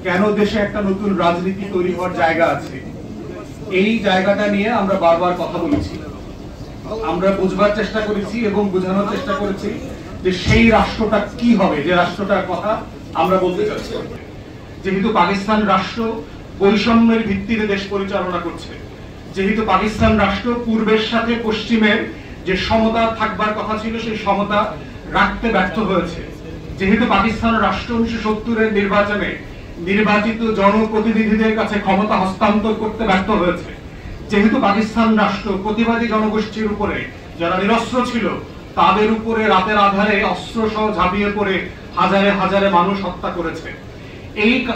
কেন দেশে একটা নতুন রাজনীতি তৈরি হওয়ার জায়গা আছে, এই জায়গাটা নিয়ে আমরা বারবার কথা বলেছি। আমরা বুঝবার চেষ্টা করেছি এবং বোঝানোর চেষ্টা করেছি যে সেই রাষ্ট্রটা কি হবে, যে রাষ্ট্রটার কথা আমরা বলতে চাচ্ছি। যেহেতু পাকিস্তান রাষ্ট্র বৈষম্যের ভিত্তিতে দেশ পরিচালনা করছে, যেহেতু পাকিস্তান রাষ্ট্র পূর্বের সাথে পশ্চিমের যে সমতা থাকবার কথা ছিল সেই সমতা রাখতে ব্যর্থ হয়েছে, যেহেতু পাকিস্তান রাষ্ট্র 1970-এর নির্বাচনে নির্বাচিত জনপ্রতিনিধিদের কাছে ক্ষমতা হস্তান্তর করতে ব্যর্থ হয়েছে, যেহেতু পাকিস্তান রাষ্ট্র প্রতিবাদী জনগোষ্ঠীর উপরে যারা নিরস্ত্র ছিল তাদের উপরে রাতের আধারে অস্ত্র সহ ঝাঁপিয়ে পড়ে হাজারে হাজারে মানুষ হত্যা করেছে,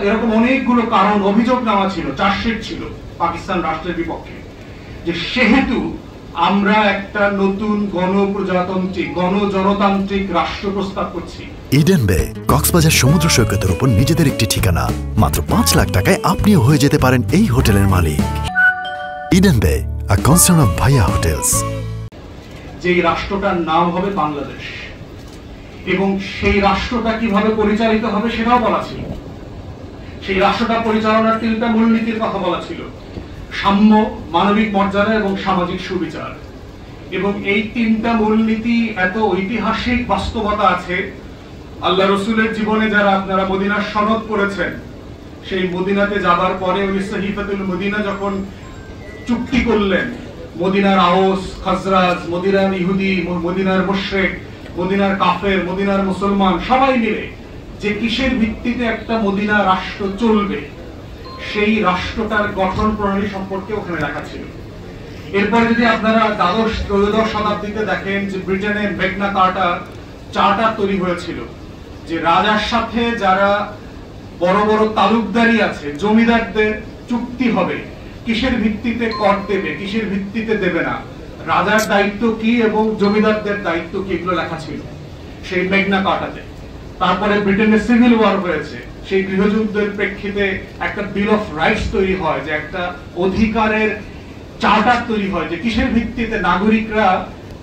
এরকম অনেকগুলো কারণ অভিযোগ নেওয়া ছিল, চার্জশিট ছিল পাকিস্তান রাষ্ট্রের বিপক্ষে। যে সেহেতু আমরা একটা নতুন গণপ্রজাতান্ত্রিক গণজনতান্ত্রিক রাষ্ট্র প্রস্তাব করছি। ইডেন বে কক্সবাজার সমুদ্র সৈকতের উপর নিজেদের একটি ঠিকানা। মাত্র 5 লাখ টাকায় আপনিও হয়ে যেতে পারেন এই হোটেলের মালিক। ইডেন বে, a concern of ভাইয়া হোটেলস। যেই রাষ্ট্রটার নাম হবে বাংলাদেশ এবং সেই রাষ্ট্রটা কিভাবে পরিচালিত হবে সেটাও বলা ছিল। সেই রাষ্ট্রটা পরিচালনার 3টা মূলনীতির কথা বলা ছিল: সাম্য, মানবিক মর্যাদা এবং সামাজিক সুবিচার। এবং এই 3টা মূলনীতি এত ঐতিহাসিক বাস্তবতা আছে, আল্লাহ রসুলের জীবনে যারা আপনারা মদিনার সনদ পড়েছেন, সেই মদিনাতে যাবার পরে উনি সহিফাতুল মদিনা যখন চুক্তি করলেন, মদিনার আওস খাজরাজ, মদিনার ইহুদি, মদিনার মুশরিক, মদিনার কাফের, মদিনার মুসলমান সবাই মিলে যে কিসের ভিত্তিতে একটা মদিনা রাষ্ট্র চলবে সেই রাষ্ট্রটার গঠন প্রণালী সম্পর্কে ওখানে লেখা ছিল। এরপরে যদি আপনারা ত্রয়োদশ শতাব্দীতে দেখেন যে ব্রিটেনে ম্যাগনা কার্টা চার্টার তৈরি হয়েছিল, যে রাজার সাথে যারা বড় বড় তালুকদারি আছে, জমিদারদের চুক্তি হবে কিসের ভিত্তিতে কর দেবে, কিসের ভিত্তিতে দেবে না, রাজার দায়িত্ব কি এবং জমিদারদের দায়িত্ব কি, এগুলো লেখা ছিল সেই ম্যাগনা কার্টাতে। তারপরে ব্রিটেনে সিভিল ওয়ার হয়েছে, সেই গৃহযুদ্ধের প্রেক্ষিতে একটা বিল অফ রাইটস তৈরি হয়, যে একটা অধিকারের চার্টার তৈরি হয় যে কিসের ভিত্তিতে নাগরিকরা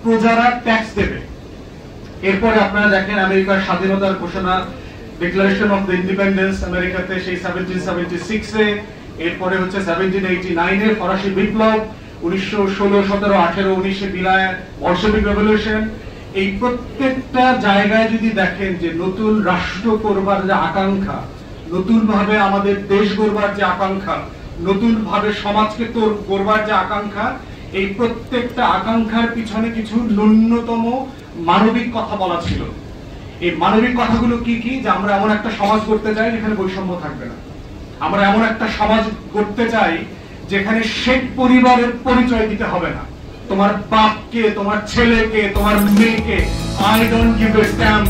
প্রজারা ট্যাক্স দেবে। এরপরে আপনারা দেখেন আমেরিকার স্বাধীনতার ঘোষণা, ডিক্লারেশন অফ দ্য ইন্ডিপেন্ডেন্স আমেরিকাতে সেই 1776-এ, এরপরে হচ্ছে 1789-এ ফরাসি বিপ্লব, 1916, 17, 18, 19-এ বিদায় বলশেভিক রেভলিউশন। এই প্রত্যেকটা জায়গায় যদি দেখেন যে নতুন রাষ্ট্র করবার যে আকাঙ্ক্ষা, নতুন ভাবে আমাদের দেশ গড়বার যে আকাঙ্ক্ষা, নতুন ভাবে সমাজকে গড়বার যে আকাঙ্ক্ষা, এই প্রত্যেকটা আকাঙ্ক্ষার পিছনে কিছু ন্যূনতম মানবিক কথা বলা ছিল। এই মানবিক কথাগুলো কি কি? যে আমরা এমন একটা সমাজ গড়তে চাই যেখানে বৈষম্য থাকবে না, আমরা এমন একটা সমাজ গড়তে চাই যেখানে শেখ পরিবারের পরিচয় দিতে হবে না, তোমার বাপকে, তোমার ছেলেকে, তোমার মেয়েকে, I don't give a dam